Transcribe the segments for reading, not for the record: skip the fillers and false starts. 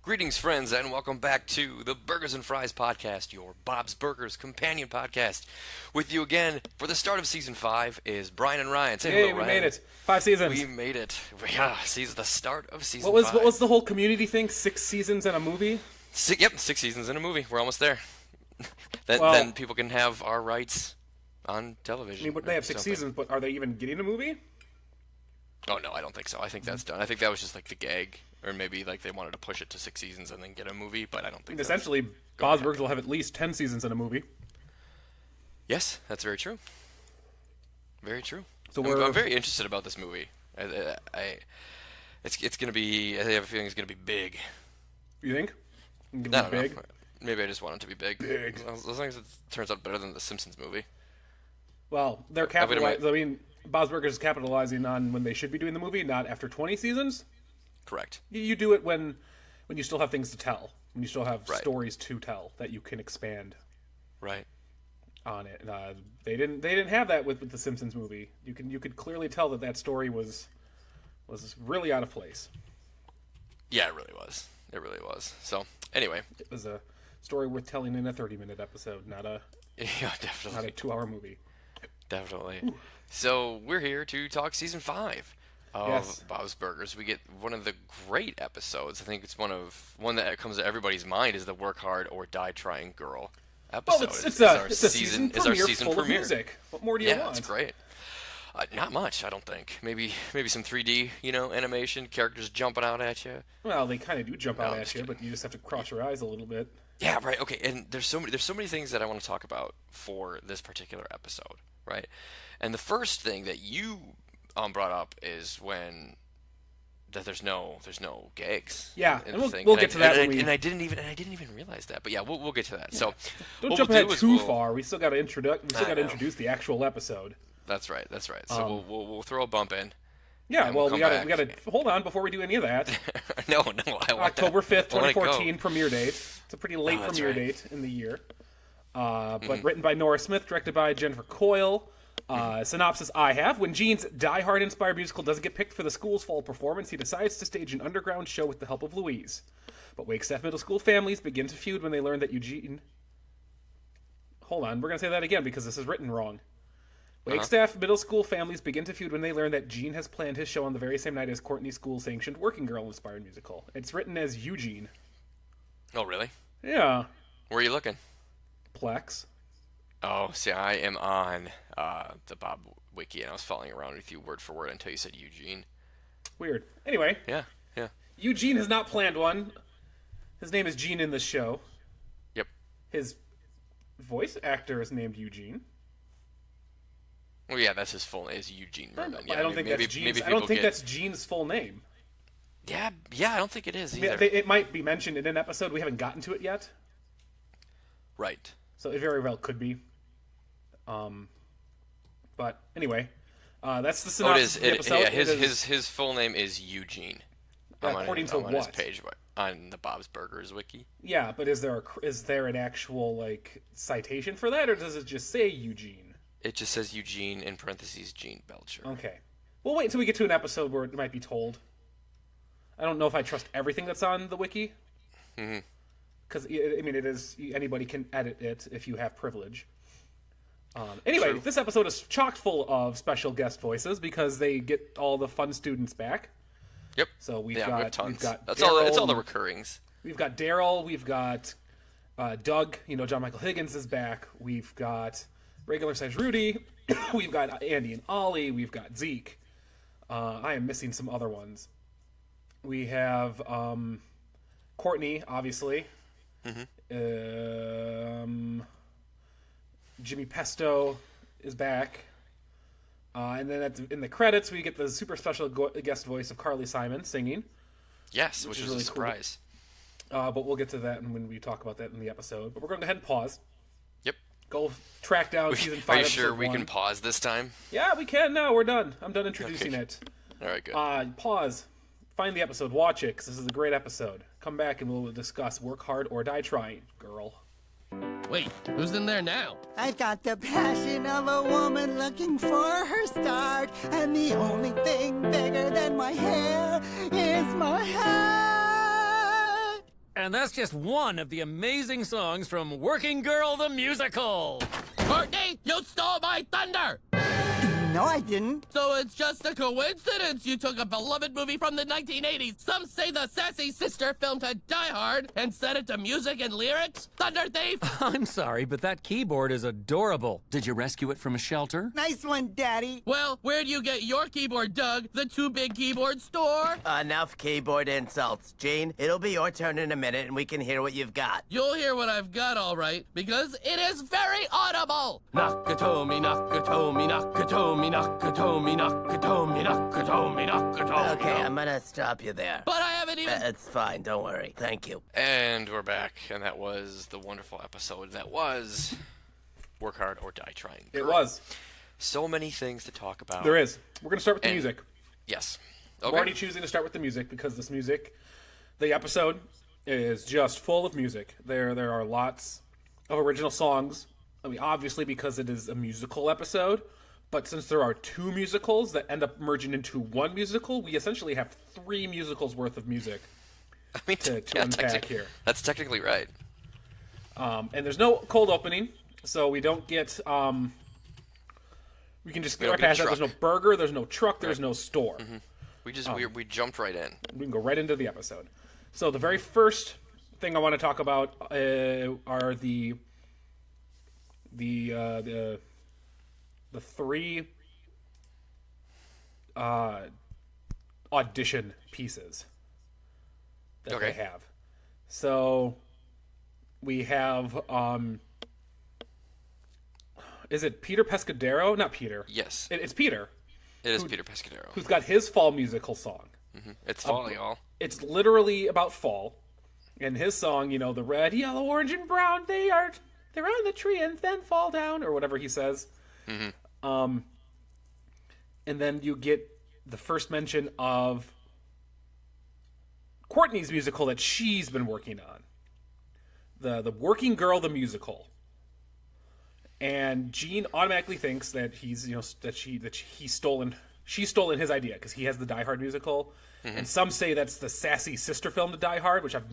Greetings, friends, and welcome back to the Burgers and Fries podcast, your Bob's Burgers companion podcast. With you again for the start of season 5 is Brian and Ryan. Say hello, Ryan. We made it. 5 seasons. We made it. Yeah, the start of season 5. What was the whole Community thing? 6 seasons and a movie? 6 seasons in a movie. We're almost there. Then people can have our rights on television. I mean, they have 6 seasons, but are they even getting a movie? Oh, no, I don't think so. I think that's done. I think that was just like the gag. Or maybe like they wanted to push it to 6 seasons and then get a movie, but I don't think essentially, Bob's Burgers will have at least 10 seasons in a movie. Yes, that's very true. Very true. So I'm very interested about this movie. It's gonna be. I have a feeling it's gonna be big. You think? I don't know. Maybe I just want it to be big. Big. As long as it turns out better than the Simpsons movie. Well, they're capitalizing. I mean, Bob's Burgers is capitalizing on when they should be doing the movie, not after 20 seasons. Correct. You do it when you still have things to tell, when you still have right. stories to tell that you can expand. Right. On it. They didn't have that with the Simpsons movie. You could clearly tell that story was really out of place. Yeah, it really was. It really was. So anyway, it was a story worth telling in a 30-minute episode, not a definitely not a 2-hour movie. Definitely. Ooh. So we're here to talk season 5 of Bob's Burgers. We get one of the great episodes. I think it's one that comes to everybody's mind is the Work Hard or Die Trying Girl episode. Well, it's our season full of music. What more do you want? Yeah, it's great. Not much, I don't think. Maybe some 3D, animation, characters jumping out at you. Well, they kind of do jump out at you, but you just have to cross your eyes a little bit. Yeah, right. Okay, and there's so many things that I want to talk about for this particular episode, right? And the first thing that you brought up is that there's no gags. Yeah, and we'll get to that. And I didn't even realize that. But yeah, we'll get to that. Yeah. So don't jump ahead too far. We still got to introduce the actual episode. That's right. So we'll throw a bump in. Yeah, well, we got to hold on before we do any of that. No, October 5th, 2014 premiere date. It's a pretty late premiere date in the year. But written by Nora Smith, directed by Jennifer Coyle. Synopsis I have: when Gene's Die Hard-inspired musical doesn't get picked for the school's fall performance, he decides to stage an underground show with the help of Louise. But Wakestaff middle school families begin to feud when they learn that Eugene... Hold on, we're going to say that again because this is written wrong. Wakestaff middle school families begin to feud when they learn that Gene has planned his show on the very same night as Courtney's school-sanctioned Working Girl-inspired musical. It's written as Eugene. Oh, really? Yeah. Where are you looking? Plex. Oh, see, I am on the Bob Wiki, and I was following around with you word for word until you said Eugene. Weird. Anyway. Yeah. Eugene has not planned one. His name is Gene in this show. Yep. His voice actor is named Eugene. Well, yeah, that's his full name, is Eugene Merman. Yeah, I don't think that's Gene's full name. Yeah, I don't think it is either. It might be mentioned in an episode. We haven't gotten to it yet. Right. So it very well could be. But anyway, that's the synopsis of the episode. Yeah, his full name is Eugene. According to what? On his page, on the Bob's Burgers wiki. Yeah, but is there an actual citation for that, or does it just say Eugene? It just says Eugene in parentheses Gene Belcher. Okay. We'll wait until we get to an episode where it might be told. I don't know if I trust everything that's on the wiki. Mm-hmm. Because, I mean, it is... Anybody can edit it if you have privilege. Anyway, True. This episode is chock full of special guest voices because they get all the fun students back. Yep. So we have tons. We've got it's all the recurrings. We've got Daryl. We've got Doug. John Michael Higgins is back. We've got regular size Rudy. We've got Andy and Ollie. We've got Zeke. I am missing some other ones. We have Courtney, obviously. Mm-hmm. Jimmy Pesto is back. And then in the credits, we get the super special guest voice of Carly Simon singing. Yes, which is really a surprise. Cool. But we'll get to that when we talk about that in the episode. But we're going to go ahead and pause. Yep. Go track down season 5. Are you sure we can pause this time? Yeah, we can now. We're done. I'm done introducing it. All right, good. Pause. Find the episode. Watch it, because this is a great episode. Come back and we'll discuss Work Hard or Die Trying, Girl. Wait, who's in there now? I've got the passion of a woman looking for her start, and the only thing bigger than my hair is my heart. And that's just one of the amazing songs from Working Girl the Musical. Courtney, you stole my thunder! No, I didn't. So it's just a coincidence you took a beloved movie from the 1980s. Some say the sassy sister filmed a Die Hard and set it to music and lyrics. Thunder Thief! I'm sorry, but that keyboard is adorable. Did you rescue it from a shelter? Nice one, Daddy. Well, where'd you get your keyboard, Doug? The Too Big Keyboard store? Enough keyboard insults. Gene, it'll be your turn in a minute and we can hear what you've got. You'll hear what I've got, all right, because it is very audible. Nakatomi, Nakatomi, Nakatomi, Nakatomi, Nakatomi, Nakatomi, Nakatomi. Okay, I'm gonna stop you there. But I haven't even... It's fine, don't worry. Thank you. And we're back, and that was the wonderful episode that was Work Hard or Die Trying. It was. So many things to talk about. There is. We're going to start with the music. Yes. Okay. I'm already choosing to start with the music because this music, the episode is just full of music. There are lots of original songs. I mean, obviously because it is a musical episode, but since there are two musicals that end up merging into one musical, we essentially have 3 musicals worth of music to unpack here. That's technically right. And there's no cold opening, so we don't get... we can just get right past that. There's no burger, there's no truck, there's no store. Mm-hmm. We jumped right in. We can go right into the episode. So the very first thing I want to talk about are the 3 audition pieces that they have. So we have is it Peter Pescadero? Not Peter. Yes. It's Peter. It is Peter Pescadero. Who's got his fall musical song. Mm-hmm. It's fall, y'all. It's literally about fall. And his song, you know, the red, yellow, orange, and brown, they're on the tree and then fall down, or whatever he says. Mm-hmm. And then you get the first mention of Courtney's musical that she's been working on. The Working Girl the Musical. And Gene automatically thinks that she's stolen his idea because he has the Die Hard musical, and some say that's the sassy sister film to Die Hard, which I've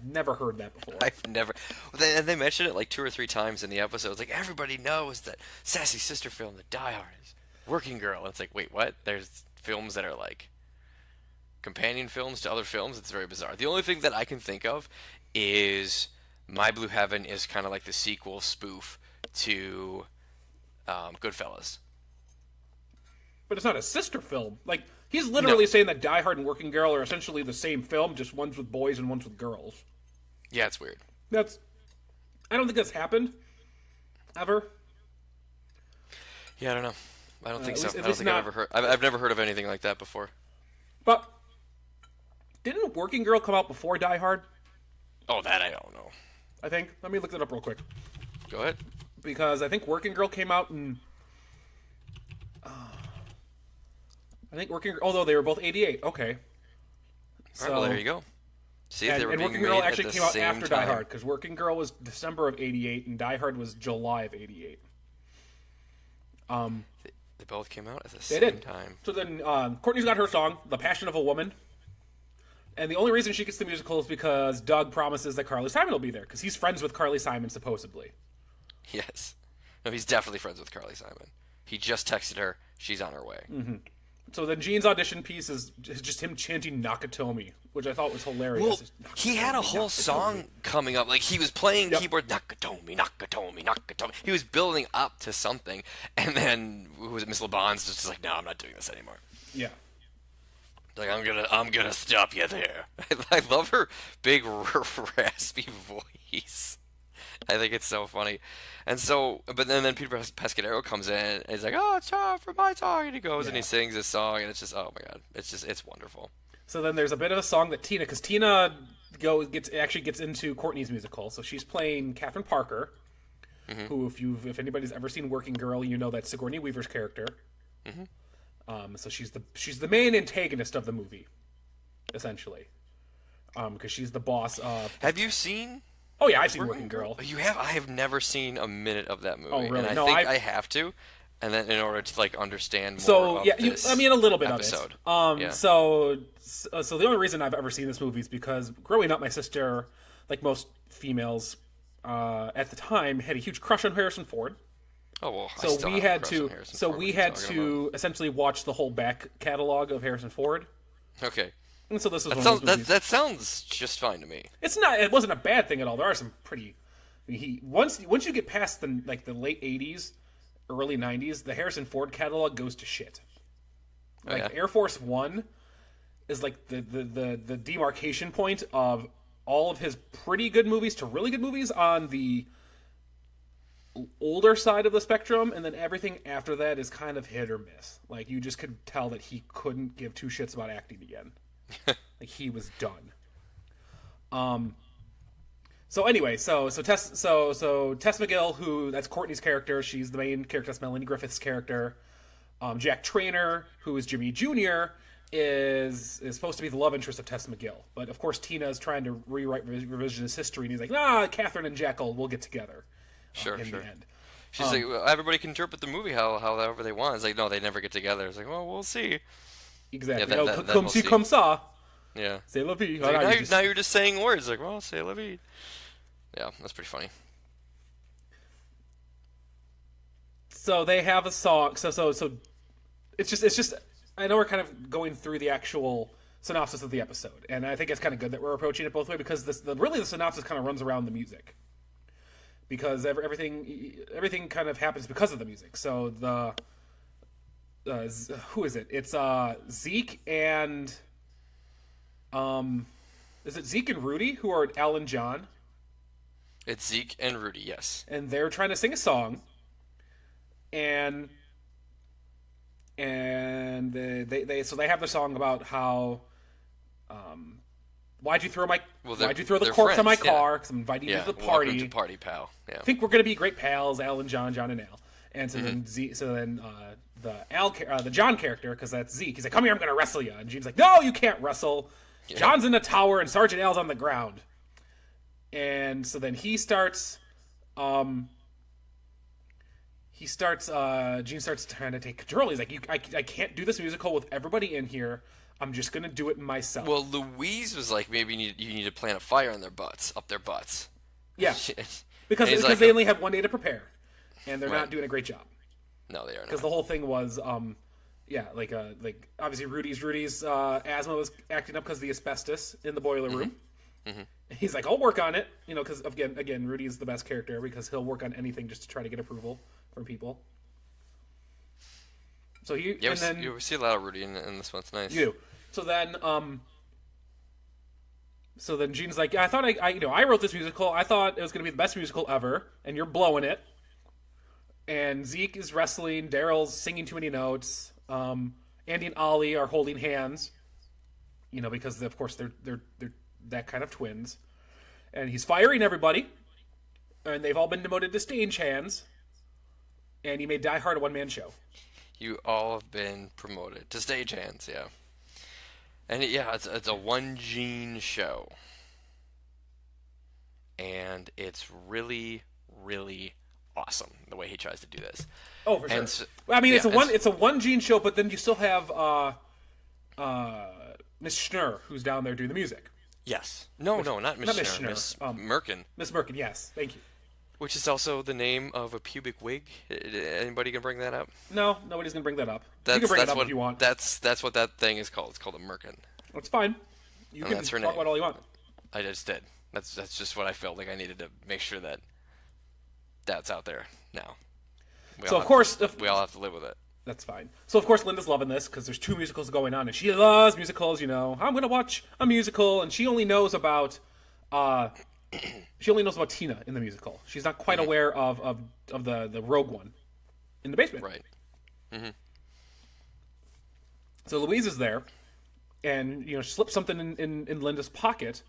never heard that before. I've never. They mentioned it like 2 or 3 times in the episode. It's like everybody knows that sassy sister film to Die Hard is Working Girl. And it's like, wait, what? There's films that are like companion films to other films. It's very bizarre. The only thing that I can think of is My Blue Heaven is kind of like the sequel spoof to Goodfellas. But it's not a sister film. Like, he's literally saying that Die Hard and Working Girl are essentially the same film, just one's with boys and one's with girls. Yeah, it's weird. I don't think that's happened ever. Yeah, I don't know. I don't think so. I don't think I've ever heard. I've never heard of anything like that before. But didn't Working Girl come out before Die Hard? Oh, that I don't know. I think. Let me look that up real quick. Go ahead. Because I think Working Girl came out in... although they were both 88. Okay. So, all right, well, there you go. See, and Working Girl actually came out after time. Die Hard, because Working Girl was December of 88, and Die Hard was July of 88. They both came out at the same time. So then Courtney's got her song, The Passion of a Woman. And the only reason she gets the musical is because Doug promises that Carly Simon will be there, because he's friends with Carly Simon, supposedly. Yes. No, he's definitely friends with Carly Simon. He just texted her. She's on her way. Mm-hmm. So then Gene's audition piece is just him chanting Nakatomi, which I thought was hilarious. Well, he had a whole song coming up. Like, he was playing keyboard, Nakatomi, Nakatomi, Nakatomi. He was building up to something. And then, who was it, Miss LeBon's just like, no, I'm not doing this anymore. Yeah. Like, I'm gonna stop you there. I love her big, raspy voice. I think it's so funny. And so, but then Peter Pescadero comes in, and he's like, oh, it's time for my song, and he goes and he sings his song, and it's just, oh my god, it's wonderful. So then there's a bit of a song that because Tina gets into Courtney's musical, so she's playing Catherine Parker, who, if anybody's ever seen Working Girl, you know that's Sigourney Weaver's character. So she's the main antagonist of the movie, essentially, because she's the boss of... Have you seen... Oh yeah, I've seen Working Girl. You have? I have never seen a minute of that movie. Oh really? And I have to, and then in order to understand more. So of yeah, this a little bit episode. of it. So the only reason I've ever seen this movie is because growing up, my sister like most females at the time, had a huge crush on Harrison Ford. Oh well, so we had to essentially watch the whole back catalog of Harrison Ford. Okay. And so this is that sounds just fine to me. It's not. It wasn't a bad thing at all. There are some pretty. Once you get past the late '80s, early '90s, the Harrison Ford catalog goes to shit. Air Force One is like the demarcation point of all of his pretty good movies to really good movies on the older side of the spectrum, and then everything after that is kind of hit or miss. Like, you just could tell that he couldn't give two shits about acting again. Like, he was done. So anyway, so Tess McGill, that's Courtney's character. She's the main character. That's Melanie Griffith's character. Jack Traynor, who is Jimmy Jr., is supposed to be the love interest of Tess McGill. But of course, Tina is trying to rewrite revisionist history, and he's like, "Nah, Catherine and Jack will get together." Sure. The end. She's like, well, everybody can interpret the movie however they want. It's like, no, they never get together. It's like, well, we'll see. Exactly. Comme ci, comme ça. Yeah. C'est la vie. Like, now you're just saying words. Like, well, c'est la vie. Yeah, that's pretty funny. So they have a song. So it's just. I know we're kind of going through the actual synopsis of the episode, and I think it's kind of good that we're approaching it both ways, because the synopsis kind of runs around the music. Because everything kind of happens because of the music. So who is it? It's Zeke and is it Zeke and Rudy who are Al and John? It's Zeke and Rudy, yes. And they're trying to sing a song, and they have the song about how why'd you throw the corpse on my car? Because I'm inviting you to the party. Welcome to party, pal. Yeah. I think we're gonna be great pals, Al and John, John and Al. And so then the John character, because that's Zeke, he's like, "Come here, I'm gonna wrestle you." And Gene's like, "No, you can't wrestle. Yeah. John's in the tower and Sergeant Al's on the ground." And so then Gene starts trying to take control. He's like, I can't do this musical with everybody in here. I'm just gonna do it myself. Well, Louise was like, maybe you need to plant a fire in up their butts. Yeah, because they only have one day to prepare, and they're not doing a great job. No, they are not. Because the whole thing was, like obviously Rudy's asthma was acting up because of the asbestos in the boiler room. Mm-hmm. He's like, "I'll work on it," because again, Rudy is the best character because he'll work on anything just to try to get approval from people. So you see a lot of Rudy in this one. It's nice. You do. So then Gene's like, "Yeah, I thought I wrote this musical. I thought it was going to be the best musical ever, and you're blowing it." And Zeke is wrestling. Daryl's singing too many notes. Andy and Ollie are holding hands. Because of course they're that kind of twins. And he's firing everybody, and they've all been demoted to stagehands. And he made Die Hard a one-man show. You all have been promoted to stagehands, yeah. And it's a one Gene show, and it's really, really awesome the way he tries to do this. Oh, for sure. So, it's a one Gene show, but then you still have Miss Schnurr, who's down there doing the music. Yes. No, not Miss Schnurr. Miss Merkin. Miss Merkin, yes. Thank you. Which is also the name of a pubic wig. Anybody gonna bring that up? No, nobody's gonna bring that up. You can bring it up if you want. That's what that thing is called. It's called a merkin. That's fine. You can talk about all you want. I just did. That's just what I felt like I needed to make sure that's out there now. We all have to live with it. That's fine. So of course Linda's loving this because there's two musicals going on, and she loves musicals. I'm gonna watch a musical, and she only knows about Tina in the musical. She's not quite aware of the rogue one in the basement. Right. Mm-hmm. So Louise is there, and she slips something in Linda's pocket.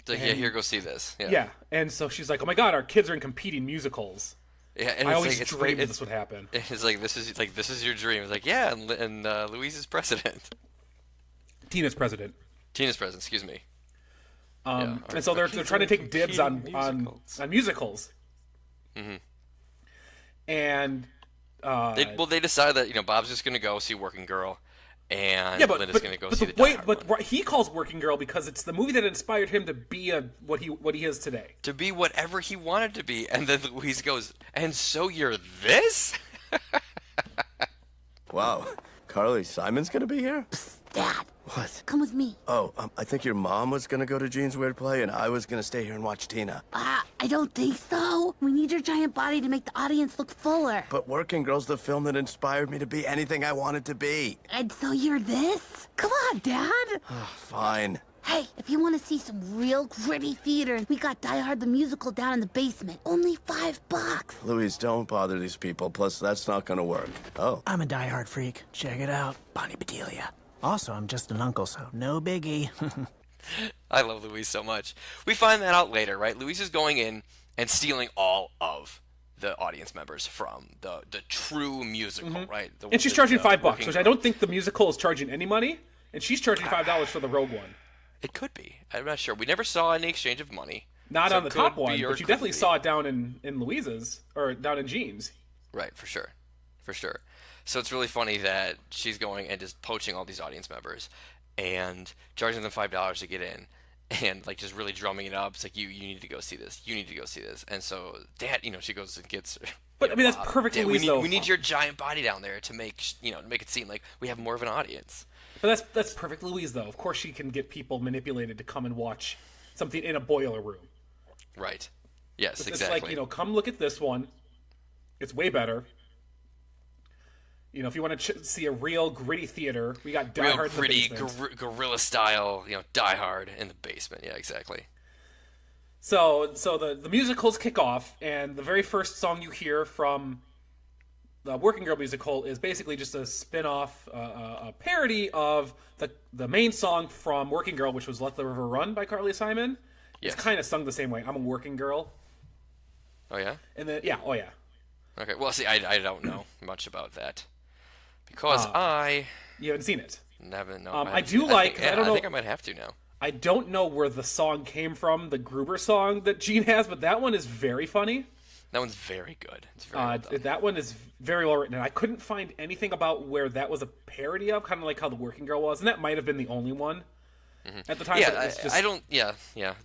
So here, go see this. Yeah, and so she's like, "Oh my God, our kids are in competing musicals." Yeah, and I always dreamed this would happen. It's like this is your dream. It's like, yeah, and Louise is president. Tina's president. Excuse me. And so they're trying to take dibs on musicals. Mm-hmm. And they decide that Bob's just gonna go see Working Girl, and Linda's going to go see the Die Hard one. But he calls Working Girl because it's the movie that inspired him to be what he is today. To be whatever he wanted to be. And then Louise goes, and so you're this? Wow. Carly Simon's going to be here? Psst, Dad. What? Come with me. Oh, I think your mom was going to go to Gene's Weird Play, and I was going to stay here and watch Tina. I don't think so. We need your giant body to make the audience look fuller. But Working Girl's the film that inspired me to be anything I wanted to be. And so you're this? Come on, Dad. Fine. Hey, if you want to see some real gritty theater, we got Die Hard the musical down in the basement. Only $5. Louise, don't bother these people. Plus, that's not going to work. Oh. I'm a Die Hard freak. Check it out. Bonnie Bedelia. Also, I'm just an uncle, so no biggie. I love Louise so much. We find that out later, right? Louise is going in and stealing all of the audience members from the true musical, right? And she's charging $5, which I don't think the musical is charging any money. And she's charging $5 for the Rogue One. It could be. I'm not sure. We never saw any exchange of money. Not on the top one, but you definitely saw it down in Louise's, or down in Jean's. Right, for sure. For sure. So it's really funny that she's going and just poaching all these audience members and charging them $5 to get in and like just really drumming it up. It's like, you need to go see this. You need to go see this. And so Dad, she goes and gets... But I mean, that's perfect Louise, though. We need your giant body down there to make it seem like we have more of an audience. But that's perfect Louise, though. Of course she can get people manipulated to come and watch something in a boiler room. Right. Yes, it's exactly. It's like, come look at this one. It's way better. If you want to see a real gritty theater, we got Die Hard in the basement. Real gritty, guerrilla style, Die Hard in the basement. Yeah, exactly. So the musicals kick off, and the very first song you hear from the Working Girl musical is basically just a spin-off, a parody of the main song from Working Girl, which was Let the River Run by Carly Simon. Yes. It's kind of sung the same way. I'm a working girl. Oh, yeah? And then, yeah, oh, yeah. Okay, well, see, I don't know much about that. Because You haven't seen it? Never, no. I do like... I don't know. I think I might have to now. I don't know where the song came from, the Gruber song that Gene has, but that one is very funny. That one's very good. It's very well done. That one is very well written, and I couldn't find anything about where that was a parody of, kind of like how the Working Girl was, and that might have been the only one at the time. Yeah, I don't... Yeah.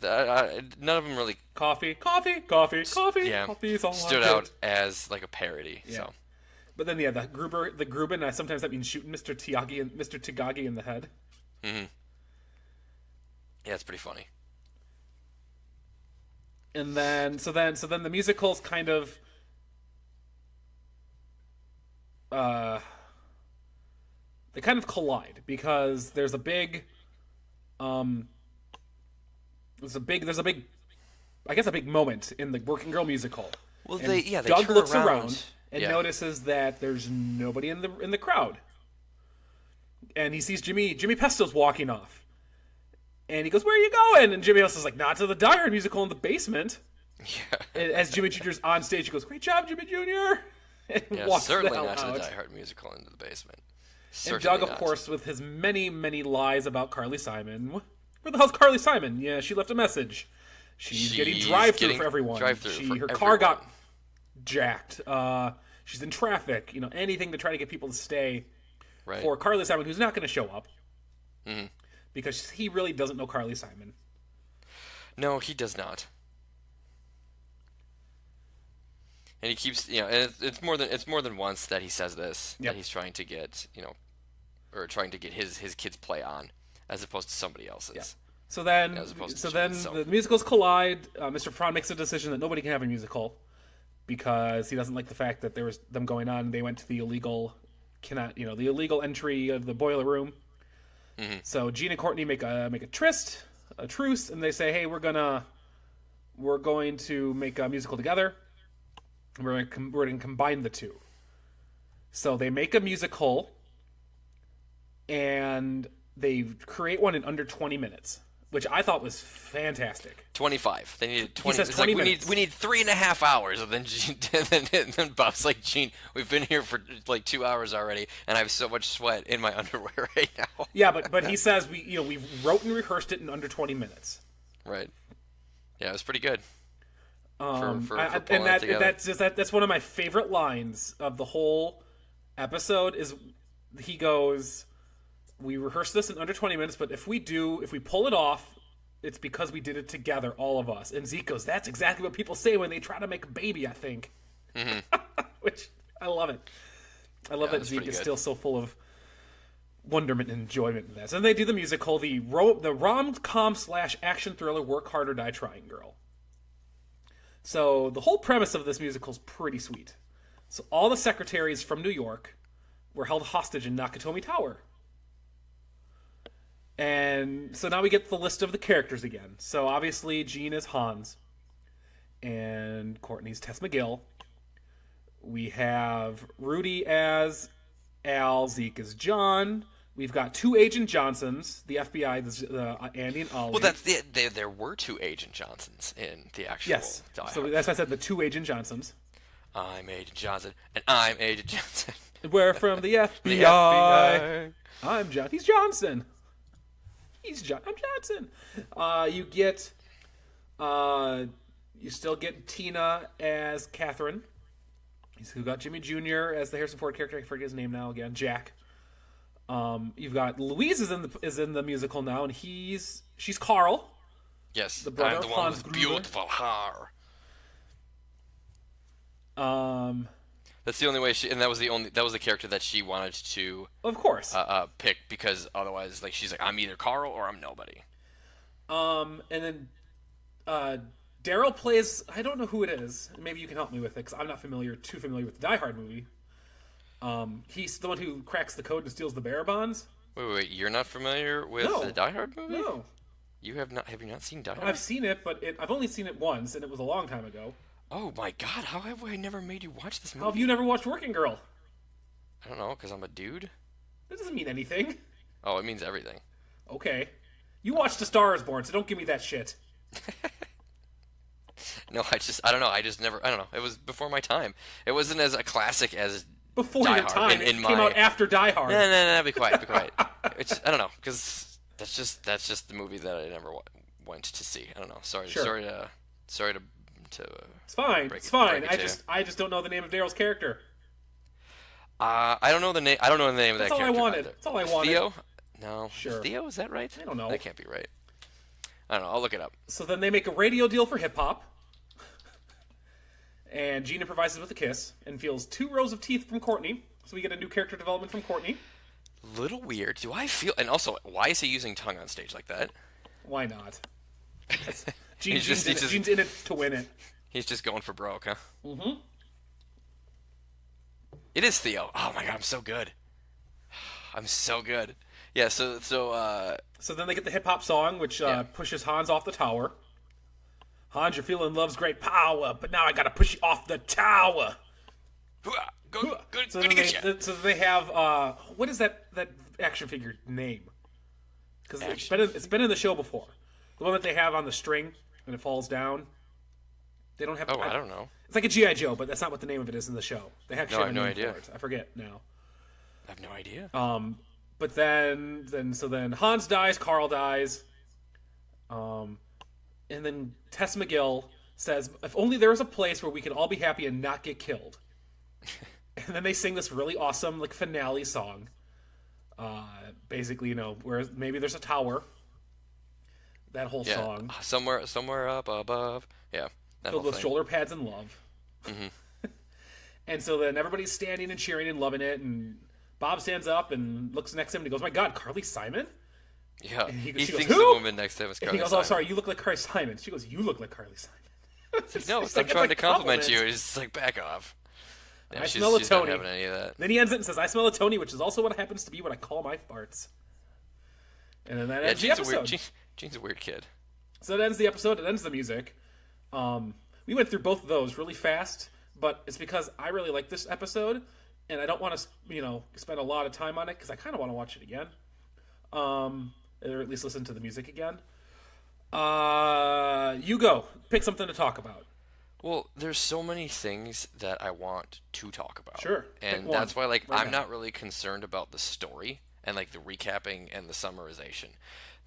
None of them really... Coffee. Yeah, Coffee's all stood out as like a parody. Yeah. So. But then, the Gruben, sometimes that means shooting Mr. Tagagi in the head. Mm-hmm. Yeah, it's pretty funny. And then, so then the musicals kind of, they kind of collide because there's a big moment in the Working Girl musical. Well, and they Doug turn looks around around and notices that there's nobody in the crowd, and he sees Jimmy Pesto's walking off. And he goes, "Where are you going?" And Jimmy Pesto's like, "Not to the Die Hard musical in the basement." Yeah. As Jimmy Jr.'s on stage, he goes, "Great job, Jimmy Jr." And walks certainly the hell not to out. the Die Hard musical into the basement. And Doug, of course, with his many, many lies about Carly Simon. Where the hell's Carly Simon? Yeah, she left a message. She's getting drive-through for everyone. Her car got jacked. She's in traffic. Anything to try to get people to stay for Carly Simon, who's not going to show up. Mm-hmm. Because he really doesn't know Carly Simon. No, he does not. And he keeps, and it's more than once that he says this, that he's trying to get, or trying to get his kids' play on, as opposed to somebody else's. Yeah. So then the musicals collide. Mr. Fron makes a decision that nobody can have a musical because he doesn't like the fact that there was them going on. They went to the illegal entry of the boiler room. Mm-hmm. So Gene and Courtney make a truce, and they say, "Hey, we're going to make a musical together. We're going to combine the two." So they make a musical, and they create one in under 20 minutes, which I thought was fantastic. 25. They needed 20. He says 20 minutes. We need 3.5 hours. And then Bob's like, "Gene, we've been here for like 2 hours already, and I have so much sweat in my underwear right now." Yeah, but he says we wrote and rehearsed it in under 20 minutes. Right. Yeah, it was pretty good. That's one of my favorite lines of the whole episode. Is he goes, we rehearsed this in under 20 minutes, but if we pull it off, it's because we did it together, all of us. And Zeke goes, that's exactly what people say when they try to make a baby, I think. Mm-hmm. Which, I love it. I love that Zeke is still so full of wonderment and enjoyment in this. And they do the musical, the rom-com / action thriller Work Hard or Die Trying Girl. So the whole premise of this musical is pretty sweet. So all the secretaries from New York were held hostage in Nakatomi Tower. And so now we get the list of the characters again. So obviously Jean is Hans. And Courtney's Tess McGill. We have Rudy as Al. Zeke as John. We've got 2 Agent Johnsons. The FBI, Andy and Ollie. Well, there were 2 Agent Johnsons in the actual Die Hard. So that's why I said the 2 Agent Johnsons. I'm Agent Johnson, and I'm Agent Johnson. We're from the FBI. The FBI. I'm John. He's Johnson. He's John. I'm Johnson. You still get Tina as Catherine. Who got Jimmy Jr. as the Harrison Ford character. I forget his name now again. Jack. You've got Louise is in the musical now, and she's Carl. Yes, the brother I'm the of one Hans with Gruber. beautiful hair. That's the only way and that was the character that she wanted to, of course, pick, because otherwise, like, she's like, I'm either Carl or I'm nobody. And then Daryl plays, I don't know who it is. Maybe you can help me with it, because I'm not too familiar with the Die Hard movie. He's the one who cracks the code and steals the bearer bonds. Wait, you're not familiar with the Die Hard movie? No. You have you not seen Die Hard? I've seen it, but I've only seen it once, and it was a long time ago. Oh my God! How have I never made you watch this movie? How have you never watched Working Girl? I don't know, because I'm a dude. That doesn't mean anything. Oh, it means everything. Okay. You watched A Star Is Born, so don't give me that shit. No, I don't know. I don't know. It was before my time. It wasn't as a classic as before Die your Hard time. it came out after Die Hard. No, be quiet. I don't know, because that's just the movie that I never went to see. I don't know. Sorry to It's fine. It's fine. I just don't know the name of Daryl's character. I don't know the name. I don't know the name of that character. That's all I wanted. Theo? No. Sure. Theo, is that right? I don't know. That can't be right. I don't know. I'll look it up. So then they make a radio deal for hip hop. And Gene improvises with a kiss and feels 2 rows of teeth from Courtney. So we get a new character development from Courtney. Little weird. Do I feel... And also, why is he using tongue on stage like that? Why not? Gene's in it to win it. He's just going for broke, huh? Mm-hmm. It is Theo. Oh my God, I'm so good. I'm so good. Yeah, so then they get the hip-hop song, which pushes Hans off the tower. Hans, you're feeling love's great power, but now I gotta push you off the tower. So they have what is that action figure name? Because it's been in the show before. The one that they have on the string and it falls down. They don't have. Oh, I don't know. It's like a G.I. Joe, but that's not what the name of it is in the show. They actually I have no idea. For it. I forget now. I have no idea. But then Hans dies, Carl dies. And then Tess McGill says, if only there was a place where we can all be happy and not get killed. And then they sing this really awesome finale song. Basically, where maybe there's a tower. That whole song. Somewhere up above. Yeah. Filled with shoulder pads and love. Mm-hmm. And so then everybody's standing and cheering and loving it, and Bob stands up and looks next to him and he goes, my God, Carly Simon? Yeah, he thinks goes, the woman next to him is Carly Simon. And he goes, oh, sorry, you look like Carly Simon. She goes, you look like Carly Simon. No, I'm trying to compliment you. He's like, back off. Yeah, I smell a Tony. Not having any of that. Then he ends it and says, I smell a Tony, which is also what happens to be what I call my farts. And then that ends the episode. Gene's a weird kid. So that ends the episode. It ends the music. We went through both of those really fast, but it's because I really like this episode, and I don't want to, spend a lot of time on it because I kind of want to watch it again, or at least listen to the music again. You go. Pick something to talk about. Well, there's so many things that I want to talk about. Sure. And that's why, I'm not really concerned about the story and, the recapping and the summarization.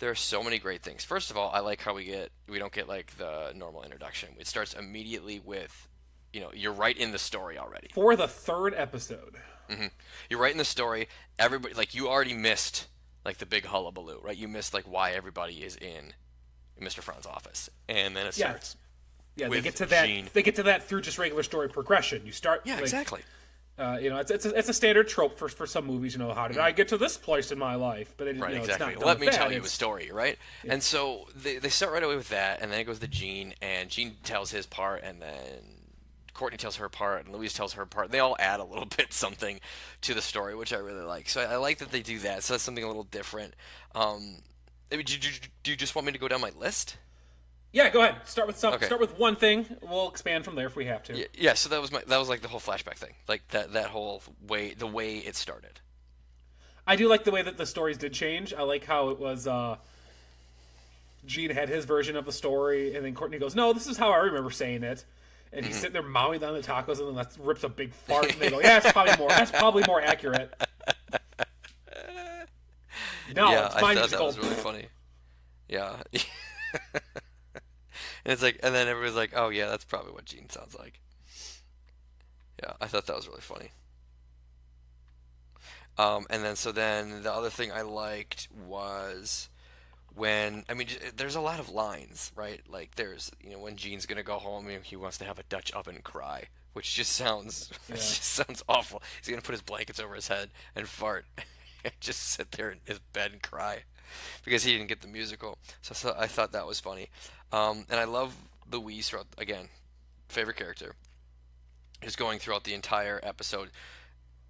There are so many great things. First of all, I like how we don't get, the normal introduction. It starts immediately with, you're right in the story already. For the 3rd episode. Mm-hmm. You're right in the story. Everybody, you already missed like the big hullabaloo, right? You miss like why everybody is in Mr. Fran's office, and then it starts. Yeah, they get to that. Jean. They get to that through just regular story progression. You start. Yeah, exactly. It's a standard trope for some movies. How did I get to this place in my life? But right, exactly. It's not Let me tell you a story, right? Yeah. And so they start right away with that, and then it goes to Jean, and Jean tells his part, and then Courtney tells her part, and Louise tells her part. They all add a little bit something to the story, which I really like. So I like that they do that. So that's something a little different. Do you just want me to go down my list? Yeah, go ahead. Start with Okay. Start with one thing. We'll expand from there if we have to. Yeah. So that was like the whole flashback thing, like that whole way, the way it started. I do like the way that the stories did change. I like how it was. Gene had his version of the story, and then Courtney goes, "No, this is how I remember saying it." And he's sitting there mowing down the tacos, and then rips a big fart, and they go, "Yeah, that's probably more accurate." No, yeah, it's I thought that was really funny. Yeah. And and then everybody's like, "Oh yeah, that's probably what Gene sounds like." Yeah, I thought that was really funny. And then the other thing I liked was when there's a lot of lines, right? Like there's when Gene's gonna go home, he wants to have a Dutch oven cry, which just sounds awful. He's gonna put his blankets over his head and fart, and just sit there in his bed and cry because he didn't get the musical. So I thought that was funny. And I love Louise throughout, again, favorite character, is going throughout the entire episode.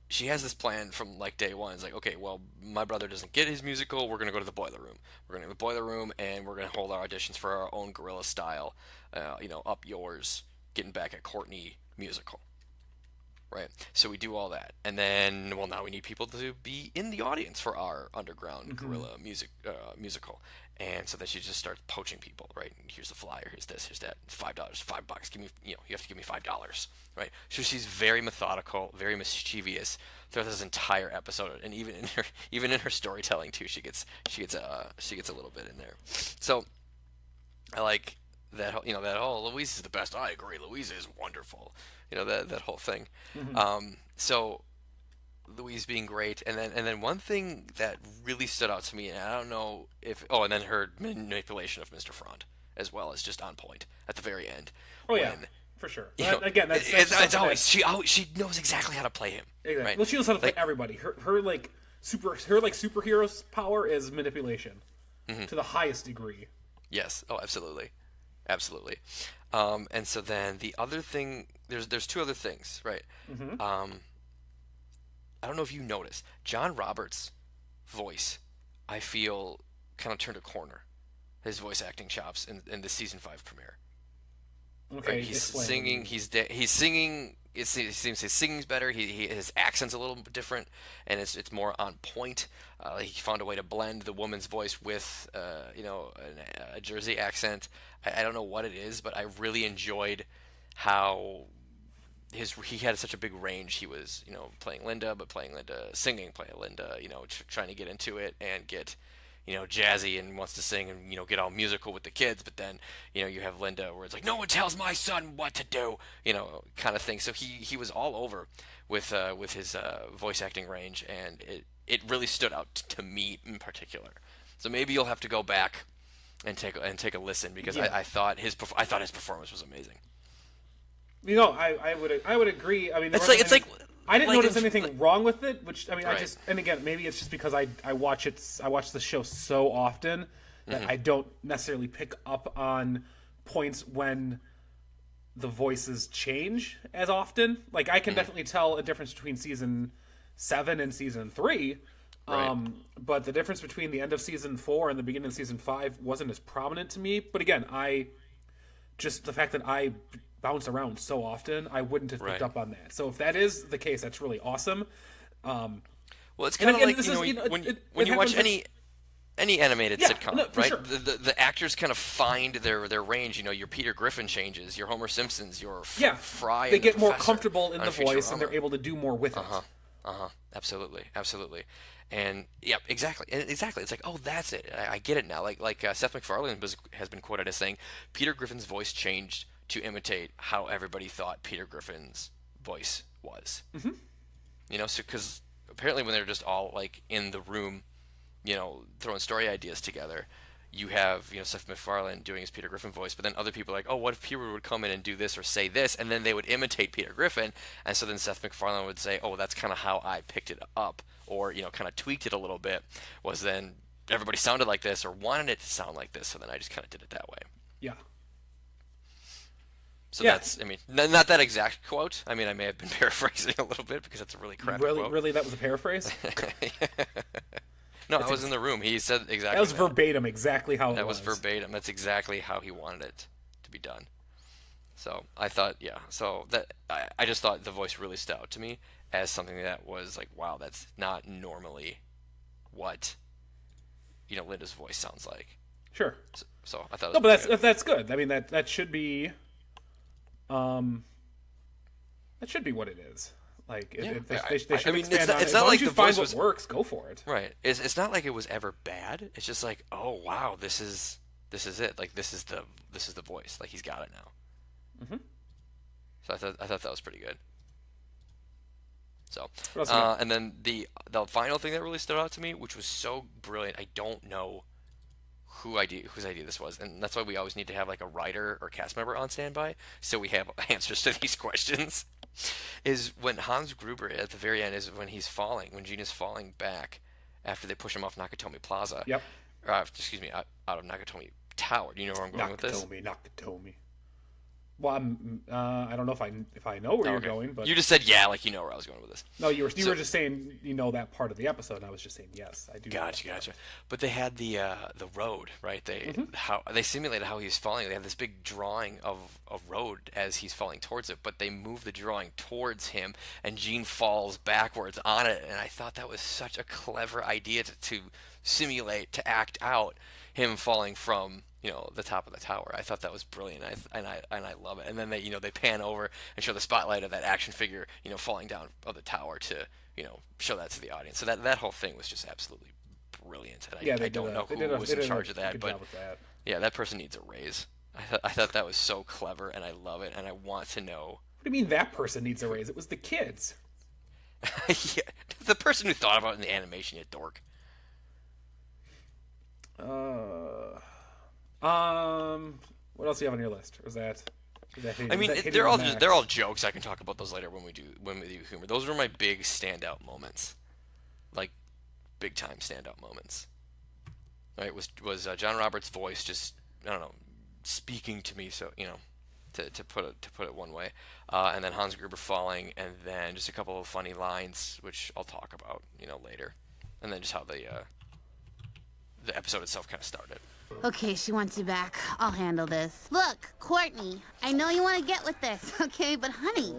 She has this plan from like day one. It's like, okay, well, my brother doesn't get his musical. We're going to go to the boiler room. We're going to the boiler room, and we're going to hold our auditions for our own guerrilla style, Up Yours, Getting Back at Courtney musical. Right? So we do all that. And then, well, now we need people to be in the audience for our underground guerrilla musical. And so then she just starts poaching people, right? And here's the flyer, here's this, here's that, $5, $5. Give me, you have to give me $5, right? So she's very methodical, very mischievous throughout this entire episode, and even in her storytelling too, she gets a little bit in there. So I like that whole Louise is the best. I agree, Louise is wonderful. That whole thing. So Louise being great, and then one thing that really stood out to me, and I don't know and then her manipulation of Mr. Front as well is just on point at the very end. Oh yeah, for sure. Again, that's it's always she knows exactly how to play him. Exactly. Right? Well, she knows how to play everybody. Her superhero's power is manipulation to the highest degree. Yes. Oh, absolutely. And so then the other thing, there's two other things, right? I don't know if you noticed, John Roberts' voice, I feel, kind of turned a corner. His voice acting chops in the season 5 premiere. Okay, right? He's singing. He's singing. It seems his singing's better. His accent's a little bit different, and it's more on point. He found a way to blend the woman's voice with a Jersey accent. I don't know what it is, but I really enjoyed how he had such a big range. He was playing Linda, but playing Linda, singing, playing Linda, trying to get into it and get jazzy and wants to sing and get all musical with the kids, but then you have Linda where it's like, no one tells my son what to do, kind of thing. So he was all over with his voice acting range, and it really stood out to me in particular. So maybe you'll have to go back and take a listen, because I thought his performance was amazing. I would agree. I mean, I didn't notice anything wrong with it, which I mean, right. And again, maybe it's just because I watch the show so often that I don't necessarily pick up on points when the voices change as often. Like I can definitely tell a difference between season 7 and season 3. Right. But the difference between the end of season 4 and the beginning of season 5 wasn't as prominent to me. But again, the fact that I bounce around so often, I wouldn't have picked up on that. So if that is the case, that's really awesome. Well, it's kind of like when you watch any animated sitcom, right? Sure. The actors kind of find their range. Your Peter Griffin changes, your Homer Simpsons, your Fry. They get more comfortable in the voice, and they're able to do more with it. Absolutely. And yeah, exactly. It's like, oh, that's it. I get it now. Like Seth MacFarlane has been quoted as saying, Peter Griffin's voice changed to imitate how everybody thought Peter Griffin's voice was. So because apparently when they're just all like in the room throwing story ideas together, you have, Seth MacFarlane doing his Peter Griffin voice, but then other people are like, oh, what if Peter would come in and do this or say this, and then they would imitate Peter Griffin, and so then Seth MacFarlane would say, oh, that's kind of how I picked it up, or, kind of tweaked it a little bit, was then everybody sounded like this or wanted it to sound like this, so then I just kind of did it that way. Yeah. So that's, not that exact quote. I mean, I may have been paraphrasing a little bit because that's a really crappy quote. Really, that was a paraphrase? No, I was in the room. He said exactly that. Was verbatim, exactly how it was. That was verbatim. That's exactly how he wanted it to be done. So I thought, so that I just thought the voice really stood out to me as something that was like, wow, that's not normally what, Linda's voice sounds like. Sure. So I thought it was but that's good. I mean, that should be... that should be what it is. Like, they should expand on it. It's not like the voice what works, go for it. Right. It's not like it was ever bad. It's just like, oh wow, this is it. Like this is the voice. Like he's got it now. Mm-hmm. So I thought that was pretty good. So, what else and then the final thing that really stood out to me, which was so brilliant, I don't know whose idea this was, and that's why we always need to have like a writer or cast member on standby so we have answers to these questions. Is when Hans Gruber at the very end is when when Gene is falling back after they push him off Nakatomi Plaza. Yep. Out of Nakatomi Tower. Do you know where I'm going with this? Nakatomi. Well, I don't know if I know where you're going, but you just said like you know where I was going with this. No, you were just saying that part of the episode, and I was just saying yes, I do. Gotcha. But they had the road, right? They simulated how he's falling. They had this big drawing of a road as he's falling towards it, but they move the drawing towards him, and Gene falls backwards on it. And I thought that was such a clever idea to simulate, to act out him falling from the top of the tower. I thought that was brilliant, and I love it. And then they pan over and show the spotlight of that action figure, falling down of the tower to show that to the audience. So that whole thing was just absolutely brilliant. And I don't know who was in charge of that, but that person needs a raise. I thought that was so clever, and I love it, and I want to know. What do you mean that person needs a raise? It was the kids. Yeah, the person who thought about it in the animation, you dork. What else do you have on your list? Or is that they're all jokes. I can talk about those later when we do humor. Those were my big standout moments, like big time standout moments. Right? Was John Roberts' voice just, I don't know, speaking to me? So to put it one way, and then Hans Gruber falling, and then just a couple of funny lines, which I'll talk about later, and then just how the episode itself kind of started. Okay, she wants you back. I'll handle this. Look, Courtney, I know you want to get with this, okay? But honey,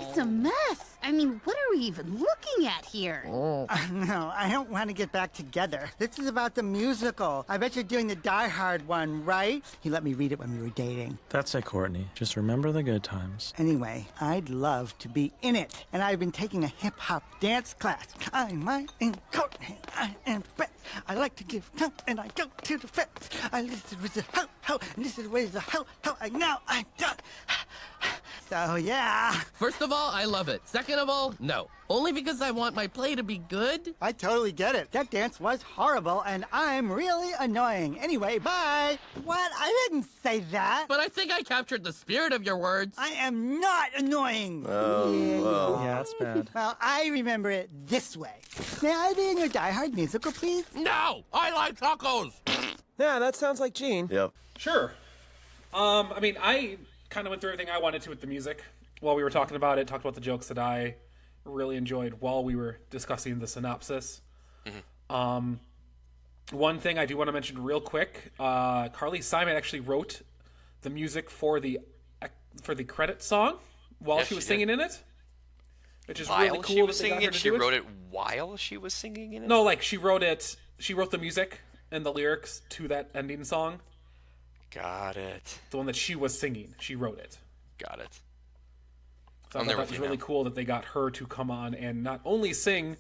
it's a mess. I mean, what are we even looking at here? No, I don't want to get back together. This is about the musical. I bet you're doing the Die Hard one, right? He let me read it when we were dating. That's it, Courtney. Just remember the good times. Anyway, I'd love to be in it. And I've been taking a hip-hop dance class. I'm Courtney. I am Brett. I like to give tongue, and I go to the fence. I listen with the ho, and this is where the ho, now I'm done. So, yeah. First of all, I love it. Second of all, no. Only because I want my play to be good. I totally get it. That dance was horrible, and I'm really annoying. Anyway, bye. What? I didn't say that. But I think I captured the spirit of your words. I am not annoying. Yeah, that's bad. Well, I remember it this way. May I be in your Die Hard musical, please? No! I like tacos! Yeah, that sounds like Gene. Yep. Sure. I kind of went through everything I wanted to with the music while we were talking about it, talked about the jokes that I really enjoyed while we were discussing the synopsis. Mm-hmm. One thing I do want to mention real quick, Carly Simon actually wrote the music for the credit song while she was singing in it, which is really cool. She was singing it. She wrote it while she was singing in it. No, like she wrote the music and the lyrics to that ending song. Got it. The one that she was singing. She wrote it. Got it. So I thought that was really cool that they got her to come on and not only sing